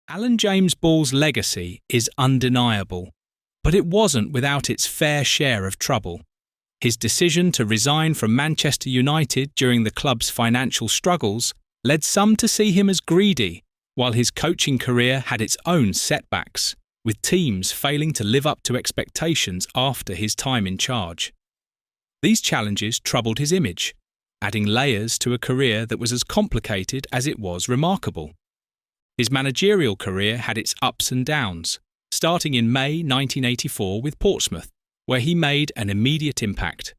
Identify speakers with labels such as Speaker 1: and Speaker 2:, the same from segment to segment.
Speaker 1: Alan James Ball's legacy is undeniable, but it wasn't without its fair share of trouble. His decision to resign from Manchester United during the club's financial struggles led some to see him as greedy, while his coaching career had its own setbacks, with teams failing to live up to expectations after his time in charge. These challenges troubled his image, adding layers to a career that was as complicated as it was remarkable. His managerial career had its ups and downs, starting in May 1984 with Portsmouth, where he made an immediate impact.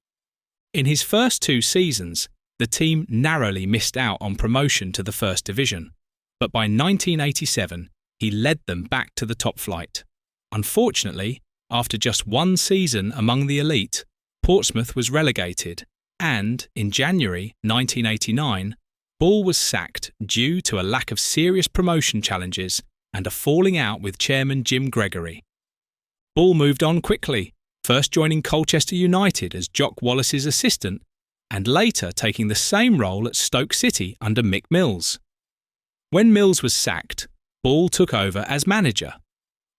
Speaker 1: In his first 2 seasons, the team narrowly missed out on promotion to the First Division, but by 1987 he led them back to the top flight. Unfortunately, after just 1 season among the elite, Portsmouth was relegated, and in January 1989, Ball was sacked due to a lack of serious promotion challenges and a falling out with chairman Jim Gregory. Ball moved on quickly, first joining Colchester United as Jock Wallace's assistant and later taking the same role at Stoke City under Mick Mills. When Mills was sacked, Ball took over as manager.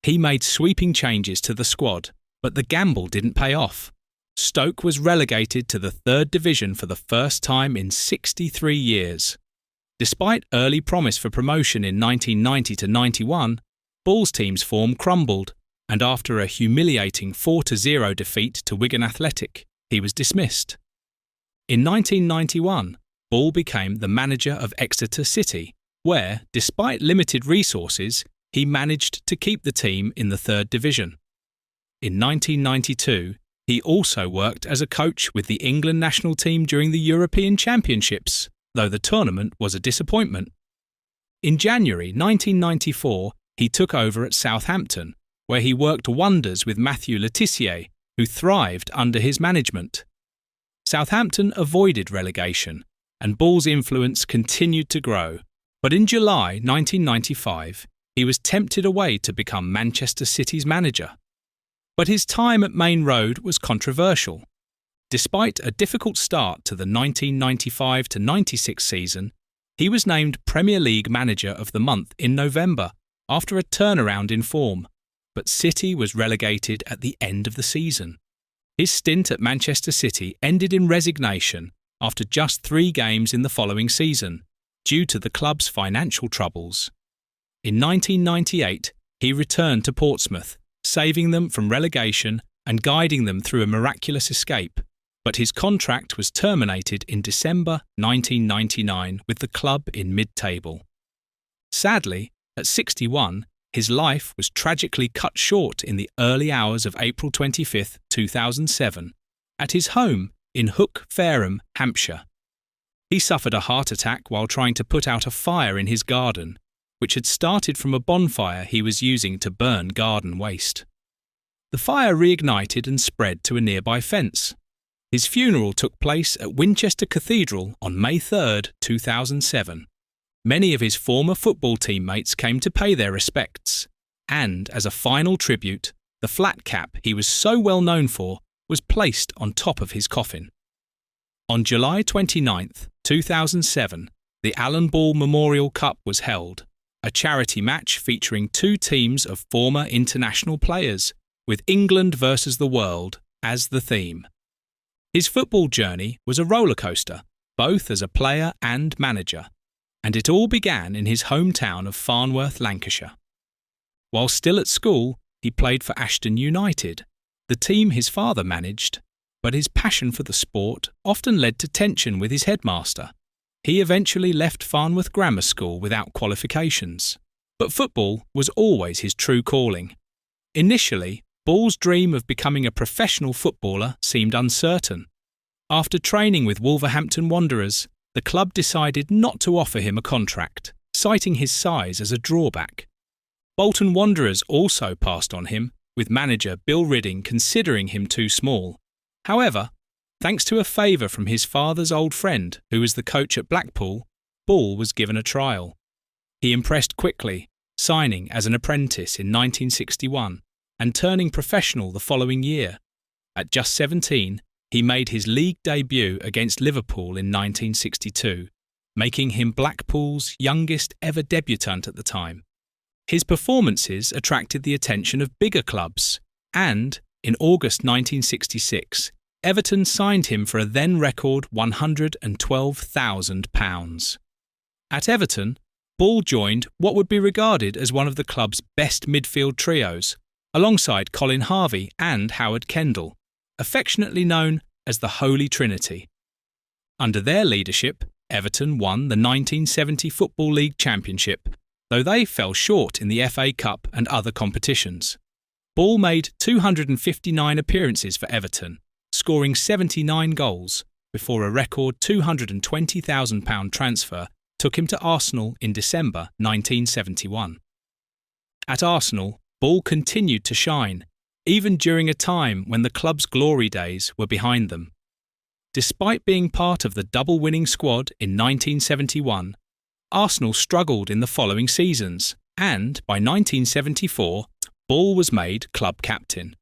Speaker 1: He made sweeping changes to the squad, but the gamble didn't pay off. Stoke was relegated to the 3rd Division for the first time in 63 years. Despite early promise for promotion in 1990-91, Ball's team's form crumbled, and after a humiliating 4-0 defeat to Wigan Athletic, he was dismissed. In 1991, Ball became the manager of Exeter City, where, despite limited resources, he managed to keep the team in the 3rd Division. In 1992, he also worked as a coach with the England national team during the European Championships, though the tournament was a disappointment. In January 1994, he took over at Southampton, where he worked wonders with Matthew Le Tissier, who thrived under his management. Southampton avoided relegation, and Ball's influence continued to grow, but in July 1995, he was tempted away to become Manchester City's manager. But his time at Main Road was controversial. Despite a difficult start to the 1995-96 season, he was named Premier League Manager of the Month in November after a turnaround in form, but City was relegated at the end of the season. His stint at Manchester City ended in resignation after just 3 games in the following season, due to the club's financial troubles. In 1998, he returned to Portsmouth, saving them from relegation and guiding them through a miraculous escape, but his contract was terminated in December 1999 with the club in mid-table. Sadly, at 61, his life was tragically cut short in the early hours of April 25, 2007, at his home in Hook Fareham, Hampshire. He suffered a heart attack while trying to put out a fire in his garden, which had started from a bonfire he was using to burn garden waste. The fire reignited and spread to a nearby fence. His funeral took place at Winchester Cathedral on May 3, 2007. Many of his former football teammates came to pay their respects, and as a final tribute, the flat cap he was so well known for was placed on top of his coffin. On July 29, 2007, the Alan Ball Memorial Cup was held, a charity match featuring 2 teams of former international players, with England versus the world as the theme. His football journey was a rollercoaster, both as a player and manager, and it all began in his hometown of Farnworth, Lancashire. While still at school, he played for Ashton United, the team his father managed, but his passion for the sport often led to tension with his headmaster. He eventually left Farnworth Grammar School without qualifications, but football was always his true calling. Initially, Ball's dream of becoming a professional footballer seemed uncertain. After training with Wolverhampton Wanderers, the club decided not to offer him a contract, citing his size as a drawback. Bolton Wanderers also passed on him, with manager Bill Ridding considering him too small. However, thanks to a favour from his father's old friend, who was the coach at Blackpool, Ball was given a trial. He impressed quickly, signing as an apprentice in 1961 and turning professional the following year. At just 17, he made his league debut against Liverpool in 1962, making him Blackpool's youngest ever debutant at the time. His performances attracted the attention of bigger clubs, and, in August 1966, Everton signed him for a then-record £112,000. At Everton, Ball joined what would be regarded as one of the club's best midfield trios, alongside Colin Harvey and Howard Kendall, affectionately known as the Holy Trinity. Under their leadership, Everton won the 1970 Football League Championship, though they fell short in the FA Cup and other competitions. Ball made 259 appearances for Everton, scoring 79 goals, before a record £220,000 transfer took him to Arsenal in December 1971. At Arsenal, Ball continued to shine, even during a time when the club's glory days were behind them. Despite being part of the double-winning squad in 1971, Arsenal struggled in the following seasons, and by 1974, Ball was made club captain.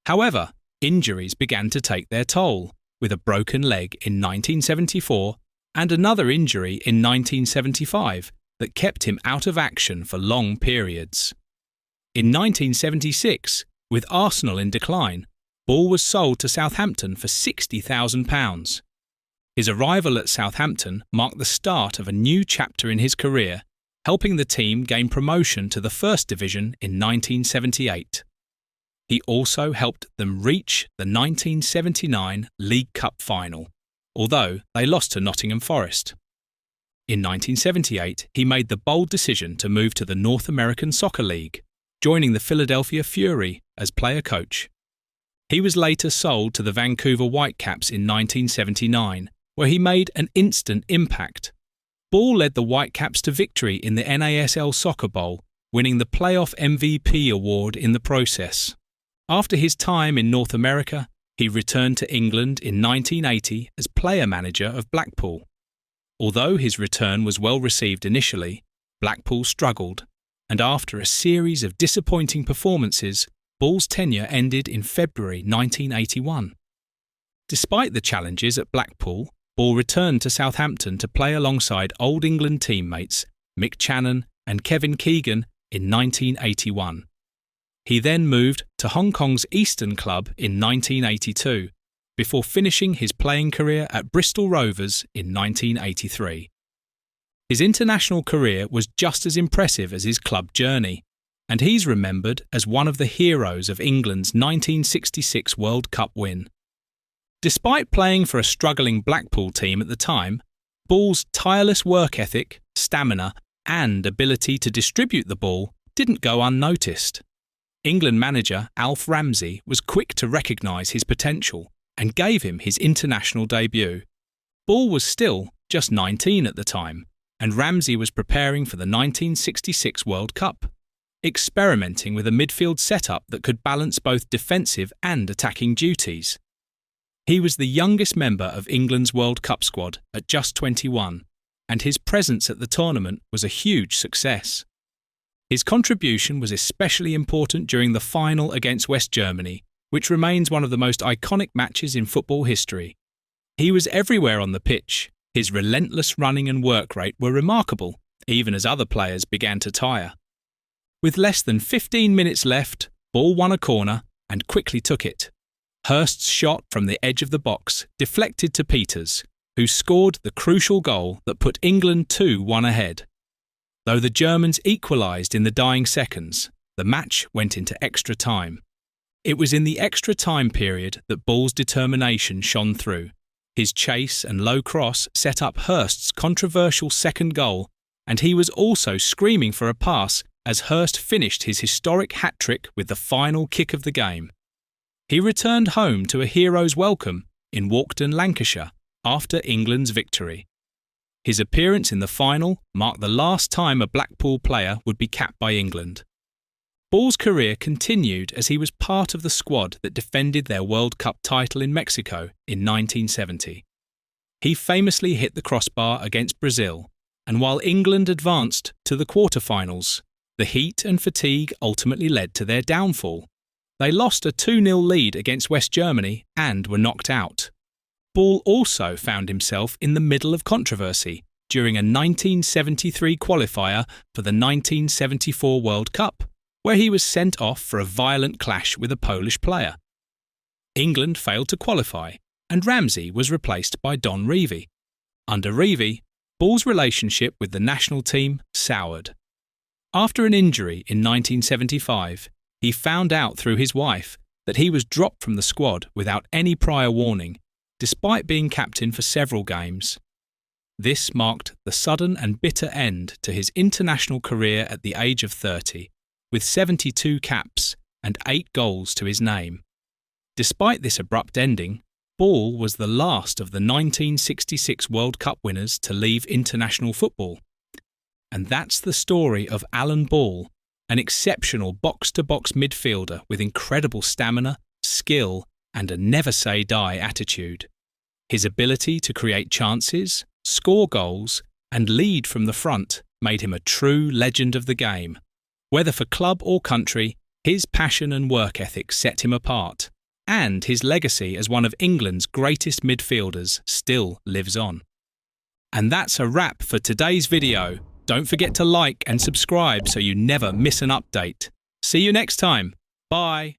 Speaker 1: However, injuries began to take their toll, with a broken leg in 1974 and another injury in 1975 that kept him out of action for long periods. In 1976, with Arsenal in decline, Ball was sold to Southampton for £60,000. His arrival at Southampton marked the start of a new chapter in his career, helping the team gain promotion to the First Division in 1978. He also helped them reach the 1979 League Cup final, although they lost to Nottingham Forest. In 1978, he made the bold decision to move to the North American Soccer League, joining the Philadelphia Fury as player coach. He was later sold to the Vancouver Whitecaps in 1979, where he made an instant impact. Ball led the Whitecaps to victory in the NASL Soccer Bowl, winning the playoff MVP award in the process. After his time in North America, he returned to England in 1980 as player manager of Blackpool. Although his return was well received initially, Blackpool struggled, and after a series of disappointing performances, Ball's tenure ended in February 1981. Despite the challenges at Blackpool, Ball returned to Southampton to play alongside Old England teammates Mick Channon and Kevin Keegan in 1981. He then moved to Hong Kong's Eastern Club in 1982, before finishing his playing career at Bristol Rovers in 1983. His international career was just as impressive as his club journey, and he's remembered as one of the heroes of England's 1966 World Cup win. Despite playing for a struggling Blackpool team at the time, Ball's tireless work ethic, stamina, and ability to distribute the ball didn't go unnoticed. England manager Alf Ramsey was quick to recognise his potential and gave him his international debut. Ball was still just 19 at the time, and Ramsey was preparing for the 1966 World Cup, experimenting with a midfield setup that could balance both defensive and attacking duties. He was the youngest member of England's World Cup squad at just 21, and his presence at the tournament was a huge success. His contribution was especially important during the final against West Germany, which remains one of the most iconic matches in football history. He was everywhere on the pitch. His relentless running and work rate were remarkable, even as other players began to tire. With less than 15 minutes left, Ball won a corner and quickly took it. Hurst's shot from the edge of the box deflected to Peters, who scored the crucial goal that put England 2-1 ahead. Though the Germans equalised in the dying seconds, the match went into extra time. It was in the extra time period that Ball's determination shone through. His chase and low cross set up Hurst's controversial second goal, and he was also screaming for a pass as Hurst finished his historic hat-trick with the final kick of the game. He returned home to a hero's welcome in Walkden, Lancashire, after England's victory. His appearance in the final marked the last time a Blackpool player would be capped by England. Ball's career continued as he was part of the squad that defended their World Cup title in Mexico in 1970. He famously hit the crossbar against Brazil, and while England advanced to the quarter-finals, the heat and fatigue ultimately led to their downfall. They lost a 2-0 lead against West Germany and were knocked out. Ball also found himself in the middle of controversy during a 1973 qualifier for the 1974 World Cup, where he was sent off for a violent clash with a Polish player. England failed to qualify, and Ramsey was replaced by Don Revie. Under Revie, Ball's relationship with the national team soured. After an injury in 1975, he found out through his wife that he was dropped from the squad without any prior warning, despite being captain for several games. This marked the sudden and bitter end to his international career at the age of 30, with 72 caps and 8 goals to his name. Despite this abrupt ending, Ball was the last of the 1966 World Cup winners to leave international football. And that's the story of Alan Ball, an exceptional box-to-box midfielder with incredible stamina, skill, and a never-say-die attitude. His ability to create chances, score goals, and lead from the front made him a true legend of the game. Whether for club or country, his passion and work ethic set him apart, and his legacy as one of England's greatest midfielders still lives on. And that's a wrap for today's video. Don't forget to like and subscribe so you never miss an update. See you next time. Bye.